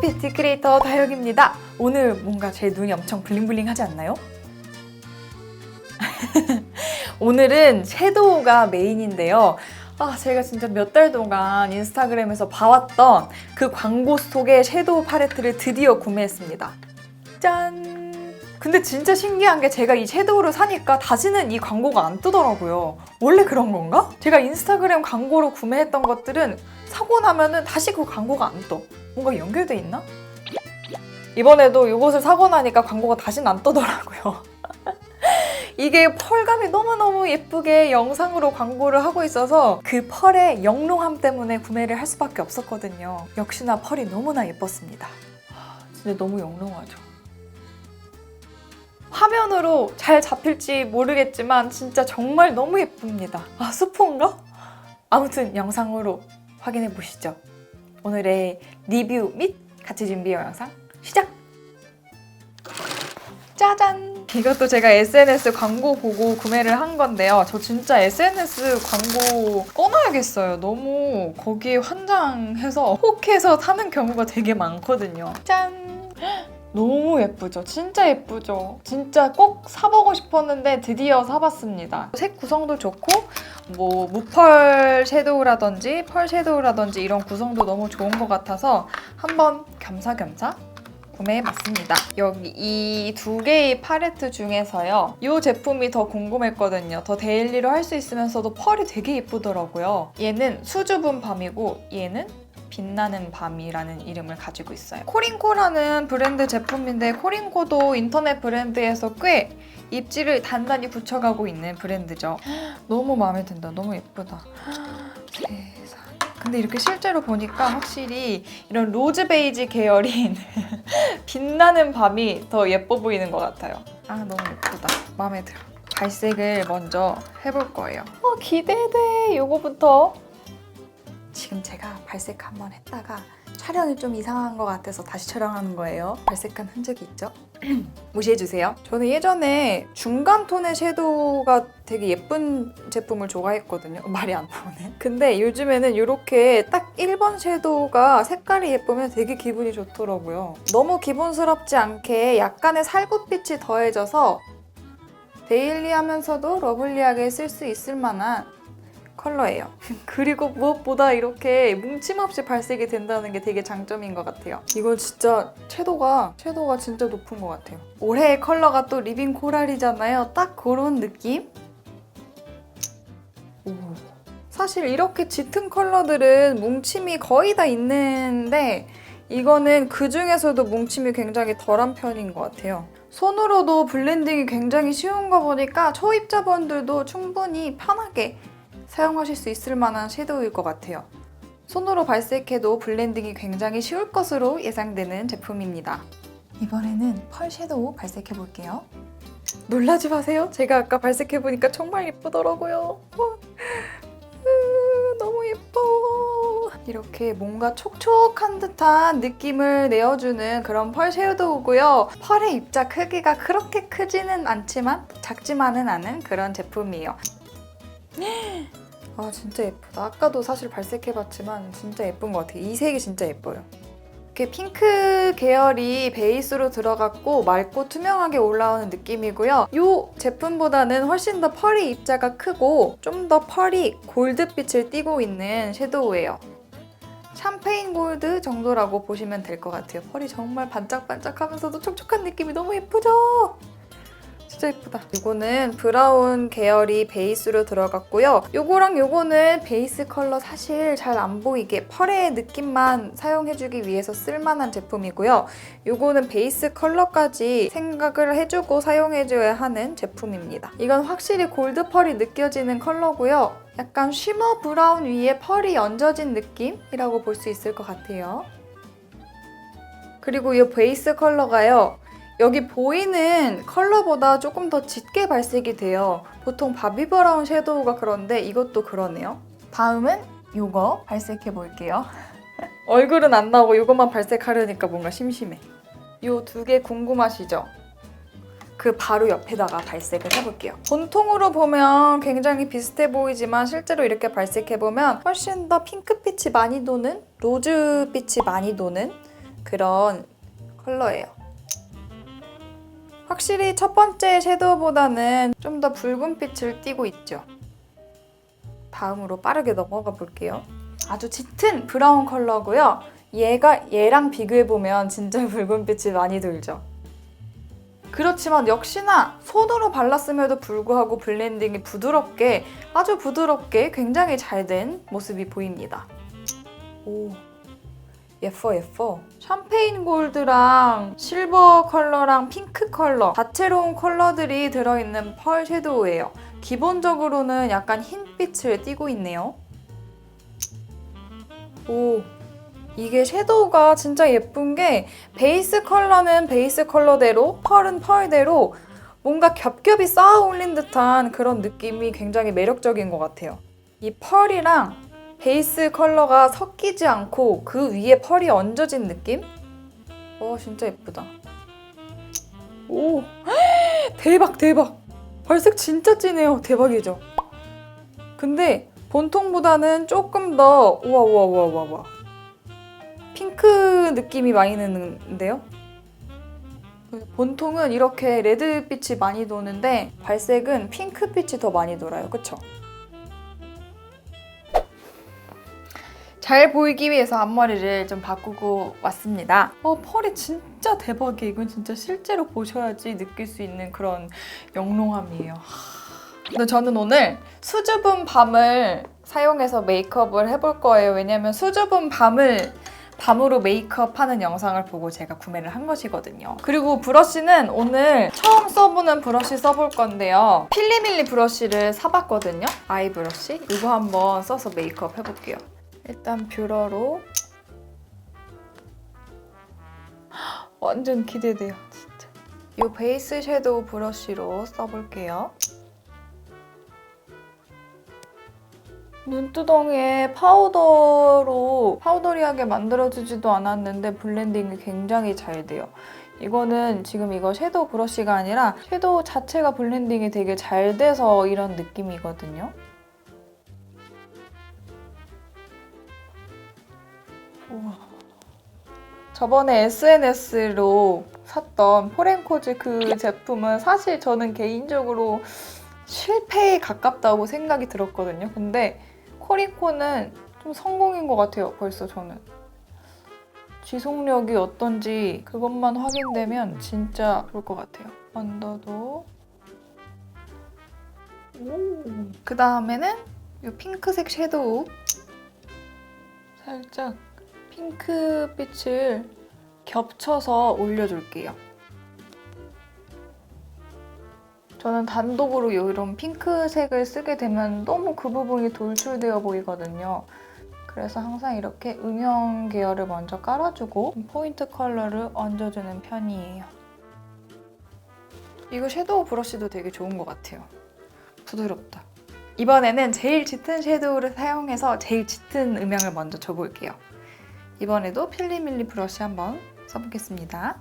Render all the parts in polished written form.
뷰티 크리에이터 다혁입니다. 오늘 뭔가 제 눈이 엄청 블링블링하지 않나요? 오늘은 섀도우가 메인인데요. 제가 진짜 몇 달 동안 인스타그램에서 봐왔던 그 광고 속의 섀도우 팔레트를 드디어 구매했습니다. 짠! 근데 진짜 신기한 게 제가 이 섀도우를 사니까 다시는 이 광고가 안 뜨더라고요. 원래 그런 건가? 제가 인스타그램 광고로 구매했던 것들은 사고 나면은 다시 그 광고가 안 떠. 뭔가 연결돼 있나? 이번에도 이것을 사고 나니까 광고가 다시는 안 뜨더라고요. 이게 펄감이 너무너무 예쁘게 영상으로 광고를 하고 있어서 그 펄의 영롱함 때문에 구매를 할 수밖에 없었거든요. 역시나 펄이 너무나 예뻤습니다. 진짜 너무 영롱하죠. 화면으로 잘 잡힐지 모르겠지만 진짜 정말 너무 예쁩니다. 스폰가? 아무튼 영상으로 확인해 보시죠. 오늘의 리뷰 및 같이 준비한 영상 시작! 짜잔! 이것도 제가 SNS 광고 보고 구매를 한 건데요. 저 진짜 SNS 광고 꺼놔야겠어요. 너무 거기에 환장해서 혹해서 사는 경우가 되게 많거든요. 짠! 너무 예쁘죠? 진짜 예쁘죠? 진짜 꼭 사보고 싶었는데 드디어 사봤습니다. 색 구성도 좋고 뭐 무펄 섀도우라든지 펄 섀도우라든지 이런 구성도 너무 좋은 것 같아서 한번 겸사겸사 구매해봤습니다. 여기 이 두 개의 팔레트 중에서요. 이 제품이 더 궁금했거든요. 더 데일리로 할 수 있으면서도 펄이 되게 예쁘더라고요. 얘는 수줍은 밤이고 얘는 빛나는 밤이라는 이름을 가지고 있어요. 코링코라는 브랜드 제품인데 코링코도 인터넷 브랜드에서 꽤 입지를 단단히 붙여가고 있는 브랜드죠. 너무 마음에 든다. 너무 예쁘다. 세상. 근데 이렇게 실제로 보니까 확실히 이런 로즈 베이지 계열인 빛나는 밤이 더 예뻐 보이는 것 같아요. 너무 예쁘다. 마음에 들어. 발색을 먼저 해볼 거예요. 기대돼. 요거부터. 지금 제가 발색 한번 했다가 촬영이 좀 이상한 것 같아서 다시 촬영하는 거예요. 발색한 흔적이 있죠? 무시해주세요. 저는 예전에 중간 톤의 섀도우가 되게 예쁜 제품을 좋아했거든요. 말이 안 나오네. 근데 요즘에는 이렇게 딱 1번 섀도우가 색깔이 예쁘면 되게 기분이 좋더라고요. 너무 기본스럽지 않게 약간의 살구빛이 더해져서 데일리하면서도 러블리하게 쓸 수 있을 만한 컬러예요. 그리고 무엇보다 이렇게 뭉침 없이 발색이 된다는 게 되게 장점인 것 같아요. 이거 진짜 채도가 진짜 높은 것 같아요. 올해의 컬러가 또 리빙 코랄이잖아요. 딱 그런 느낌? 사실 이렇게 짙은 컬러들은 뭉침이 거의 다 있는데 이거는 그 중에서도 뭉침이 굉장히 덜한 편인 것 같아요. 손으로도 블렌딩이 굉장히 쉬운 거 보니까 초입자분들도 충분히 편하게 사용하실 수 있을 만한 섀도우일 것 같아요. 손으로 발색해도 블렌딩이 굉장히 쉬울 것으로 예상되는 제품입니다. 이번에는 펄 섀도우 발색해볼게요. 놀라지 마세요. 제가 아까 발색해보니까 정말 예쁘더라고요. 너무 예뻐. 이렇게 뭔가 촉촉한 듯한 느낌을 내어주는 그런 펄 섀도우고요. 펄의 입자 크기가 그렇게 크지는 않지만 작지만은 않은 그런 제품이에요. 진짜 예쁘다. 아까도 사실 발색해봤지만 진짜 예쁜 것 같아요. 이 색이 진짜 예뻐요. 이렇게 핑크 계열이 베이스로 들어갔고 맑고 투명하게 올라오는 느낌이고요. 이 제품보다는 훨씬 더 펄이 입자가 크고 좀 더 펄이 골드빛을 띠고 있는 섀도우예요. 샴페인 골드 정도라고 보시면 될 것 같아요. 펄이 정말 반짝반짝하면서도 촉촉한 느낌이 너무 예쁘죠? 진짜 예쁘다. 이거는 브라운 계열이 베이스로 들어갔고요. 요거랑 요거는 베이스 컬러 사실 잘 안 보이게 펄의 느낌만 사용해주기 위해서 쓸만한 제품이고요. 요거는 베이스 컬러까지 생각을 해주고 사용해줘야 하는 제품입니다. 이건 확실히 골드 펄이 느껴지는 컬러고요. 약간 쉬머 브라운 위에 펄이 얹어진 느낌이라고 볼 수 있을 것 같아요. 그리고 이 베이스 컬러가요. 여기 보이는 컬러보다 조금 더 짙게 발색이 돼요. 보통 바비 브라운 섀도우가 그런데 이것도 그러네요. 다음은 이거 발색해 볼게요. 얼굴은 안 나오고 이것만 발색하려니까 뭔가 심심해. 이 두 개 궁금하시죠? 그 바로 옆에다가 발색을 해볼게요. 본통으로 보면 굉장히 비슷해 보이지만 실제로 이렇게 발색해보면 훨씬 더 핑크빛이 많이 도는, 로즈빛이 많이 도는 그런 컬러예요. 확실히 첫 번째 섀도우보다는 좀 더 붉은 빛을 띠고 있죠. 다음으로 빠르게 넘어가 볼게요. 아주 짙은 브라운 컬러고요. 얘랑 비교해보면 진짜 붉은 빛이 많이 돌죠. 그렇지만 역시나 손으로 발랐음에도 불구하고 블렌딩이 부드럽게, 아주 부드럽게 굉장히 잘 된 모습이 보입니다. 오, 예뻐. 샴페인 골드랑 실버 컬러랑 핑크 컬러, 다채로운 컬러들이 들어있는 펄 섀도우예요. 기본적으로는 약간 흰빛을 띠고 있네요. 오, 이게 섀도우가 진짜 예쁜 게 베이스 컬러는 베이스 컬러대로, 펄은 펄대로 뭔가 겹겹이 쌓아 올린 듯한 그런 느낌이 굉장히 매력적인 것 같아요. 이 펄이랑 베이스 컬러가 섞이지 않고 그 위에 펄이 얹어진 느낌? 진짜 예쁘다. 오, 대박. 발색 진짜 진해요. 대박이죠? 근데 본통보다는 조금 더 우와 핑크 느낌이 많이 나는데요? 본통은 이렇게 레드빛이 많이 도는데 발색은 핑크빛이 더 많이 돌아요. 그쵸? 잘 보이기 위해서 앞머리를 좀 바꾸고 왔습니다. 펄이 진짜 대박이에요. 이건 진짜 실제로 보셔야지 느낄 수 있는 그런 영롱함이에요. 근데 저는 오늘 수줍은 밤을 사용해서 메이크업을 해볼 거예요. 왜냐면 수줍은 밤으로 메이크업하는 영상을 보고 제가 구매를 한 것이거든요. 그리고 브러쉬는 오늘 처음 써보는 브러쉬 써볼 건데요. 필리밀리 브러쉬를 사봤거든요. 아이 브러쉬. 이거 한번 써서 메이크업 해볼게요. 일단 뷰러로 완전 기대돼요, 진짜. 이 베이스 섀도우 브러쉬로 써볼게요. 눈두덩이에 파우더리하게 만들어주지도 않았는데 블렌딩이 굉장히 잘 돼요. 이거는 지금 이거 섀도우 브러쉬가 아니라 섀도우 자체가 블렌딩이 되게 잘 돼서 이런 느낌이거든요. 우와. 저번에 SNS로 샀던 포렌코즈 그 제품은 사실 저는 개인적으로 실패에 가깝다고 생각이 들었거든요. 근데 코리코는 좀 성공인 것 같아요, 벌써 저는. 지속력이 어떤지 그것만 확인되면 진짜 좋을 것 같아요. 언더도. 그 다음에는 이 핑크색 섀도우. 살짝 핑크빛을 겹쳐서 올려줄게요. 저는 단독으로 이런 핑크색을 쓰게 되면 너무 그 부분이 돌출되어 보이거든요. 그래서 항상 이렇게 음영 계열을 먼저 깔아주고 포인트 컬러를 얹어주는 편이에요. 이거 섀도우 브러쉬도 되게 좋은 것 같아요. 부드럽다. 이번에는 제일 짙은 섀도우를 사용해서 제일 짙은 음영을 먼저 줘볼게요. 이번에도 필리밀리 브러쉬 한번 써보겠습니다.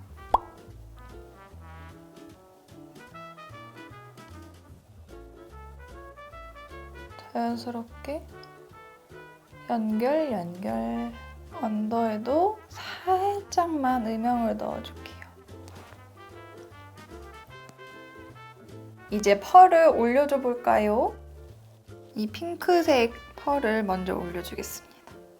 자연스럽게 연결. 언더에도 살짝만 음영을 넣어줄게요. 이제 펄을 올려줘 볼까요? 이 핑크색 펄을 먼저 올려주겠습니다.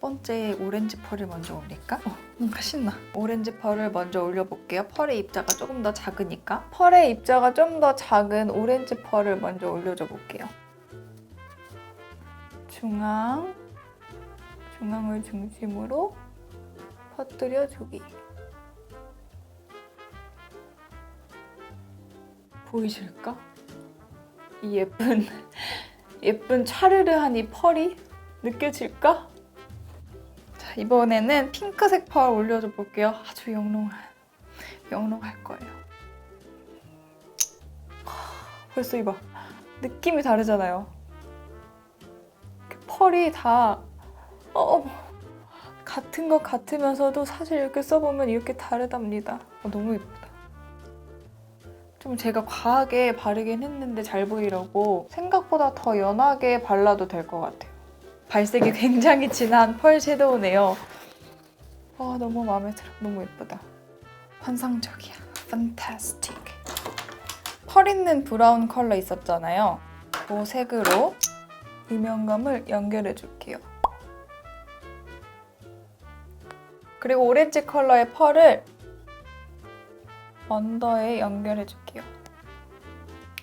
첫 번째 오렌지 펄을 먼저 올릴까? 뭔가 신나. 오렌지 펄을 먼저 올려볼게요. 펄의 입자가 조금 더 작으니까. 펄의 입자가 좀 더 작은 오렌지 펄을 먼저 올려줘 볼게요. 중앙을 중심으로 퍼뜨려주기. 보이실까? 이 예쁜 차르르한 이 펄이 느껴질까? 자, 이번에는 핑크색 펄 올려줘 볼게요. 아주 영롱할 거예요. 벌써 이봐. 느낌이 다르잖아요. 펄이 다 같은 것 같으면서도 사실 이렇게 써보면 이렇게 다르답니다. 너무 예쁘다. 좀 제가 과하게 바르긴 했는데 잘 보이려고 생각보다 더 연하게 발라도 될 것 같아요. 발색이 굉장히 진한 펄 섀도우네요. 너무 마음에 들어. 너무 예쁘다. 환상적이야. 판타스틱. 펄 있는 브라운 컬러 있었잖아요. 그 색으로 이면감을 연결해 줄게요. 그리고 오렌지 컬러의 펄을 언더에 연결해 줄게요.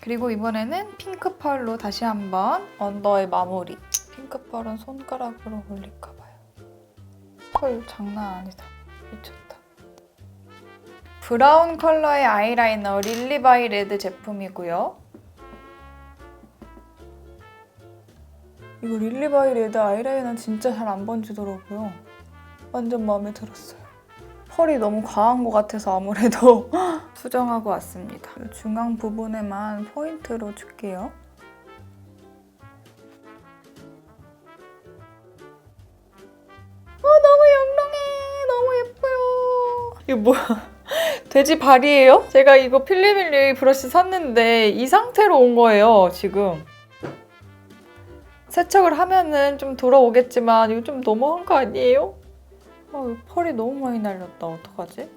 그리고 이번에는 핑크 펄로 다시 한번 언더의 마무리. 핑크 펄은 손가락으로 올릴까봐요. 펄 장난 아니다. 미쳤다. 브라운 컬러의 아이라이너 릴리 바이 레드 제품이고요. 이거 릴리 바이 레드 아이라이너 진짜 잘 안 번지더라고요. 완전 마음에 들었어요. 펄이 너무 과한 것 같아서 아무래도 수정하고 왔습니다. 중앙 부분에만 포인트로 줄게요. 너무 영롱해. 너무 예뻐요. 이거 뭐야? 돼지 발이에요? 제가 이거 필리밀리 브러쉬 샀는데 이 상태로 온 거예요, 지금. 세척을 하면은 좀 돌아오겠지만 이거 좀 너무한 거 아니에요? 펄이 너무 많이 날렸다. 어떡하지?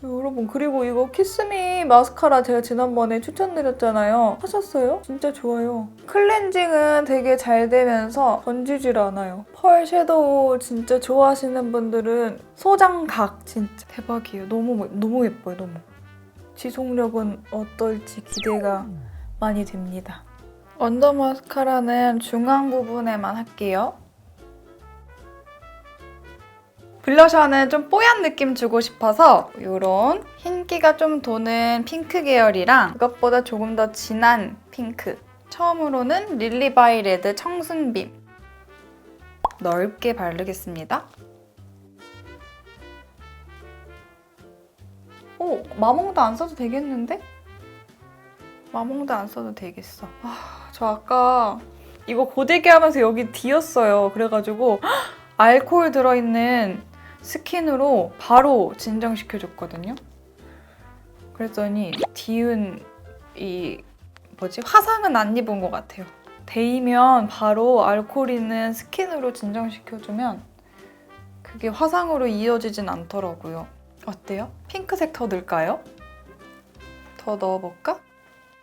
여러분, 그리고 이거 키스미 마스카라 제가 지난번에 추천드렸잖아요. 하셨어요? 진짜 좋아요. 클렌징은 되게 잘 되면서 번지질 않아요. 펄 섀도우 진짜 좋아하시는 분들은 소장각 진짜 대박이에요. 너무 예뻐요. 너무. 지속력은 어떨지 기대가 많이 됩니다. 언더 마스카라는 중앙 부분에만 할게요. 블러셔는 좀 뽀얀 느낌 주고 싶어서 이런 흰기가 좀 도는 핑크 계열이랑 그것보다 조금 더 진한 핑크. 처음으로는 릴리 바이 레드 청순빔. 넓게 바르겠습니다. 마몽도 안 써도 되겠는데? 마몽도 안 써도 되겠어. 저 아까 이거 고데기 하면서 여기 뒤었어요. 그래가지고 알코올 들어있는 스킨으로 바로 진정시켜줬거든요. 그랬더니 뒤은 화상은 안 입은 것 같아요. 데이면 바로 알코올 있는 스킨으로 진정시켜주면 그게 화상으로 이어지진 않더라고요. 어때요? 핑크색 더 넣을까요? 더 넣어볼까?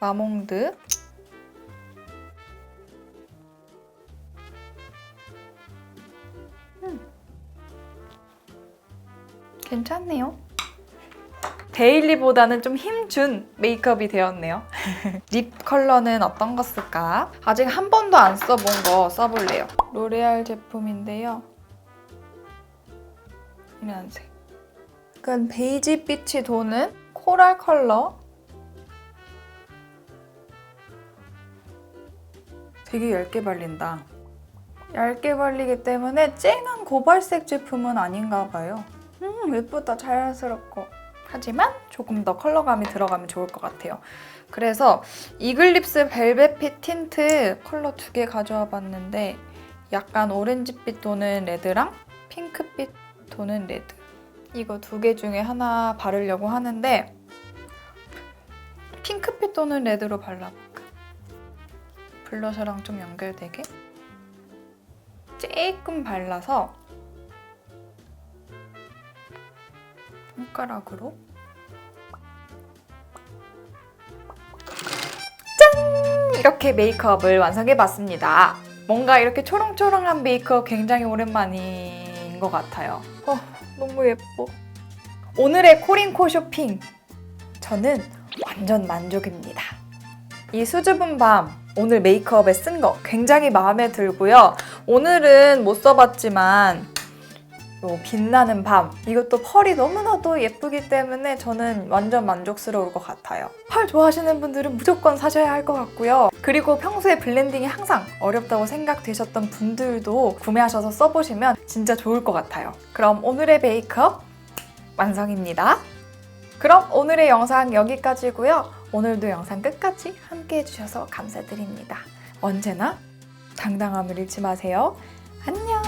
마몽드. 괜찮네요. 데일리보다는 좀 힘준 메이크업이 되었네요. 립 컬러는 어떤 거 쓸까? 아직 한 번도 안 써본 거 써볼래요. 로레알 제품인데요. 이면색. 약간 베이지빛이 도는 코랄 컬러. 되게 얇게 발린다. 얇게 발리기 때문에 쨍한 고발색 제품은 아닌가 봐요. 예쁘다. 자연스럽고. 하지만 조금 더 컬러감이 들어가면 좋을 것 같아요. 그래서 이글립스 벨벳핏 틴트 컬러 2개 가져와 봤는데 약간 오렌지빛 도는 레드랑 핑크빛 도는 레드. 이거 2개 중에 하나 바르려고 하는데 핑크빛 도는 레드로 발라볼까? 블러셔랑 좀 연결되게 조금 발라서 손가락으로 짠! 이렇게 메이크업을 완성해봤습니다. 뭔가 이렇게 초롱초롱한 메이크업 굉장히 오랜만인 것 같아요. 너무 예뻐. 오늘의 코링코 쇼핑! 저는 완전 만족입니다. 이 수줍은 밤 오늘 메이크업에 쓴 거 굉장히 마음에 들고요. 오늘은 못 써봤지만 빛나는 밤, 이것도 펄이 너무나도 예쁘기 때문에 저는 완전 만족스러울 것 같아요. 펄 좋아하시는 분들은 무조건 사셔야 할 것 같고요. 그리고 평소에 블렌딩이 항상 어렵다고 생각되셨던 분들도 구매하셔서 써보시면 진짜 좋을 것 같아요. 그럼 오늘의 메이크업 완성입니다. 그럼 오늘의 영상 여기까지고요. 오늘도 영상 끝까지 함께 해주셔서 감사드립니다. 언제나 당당함을 잃지 마세요. 안녕!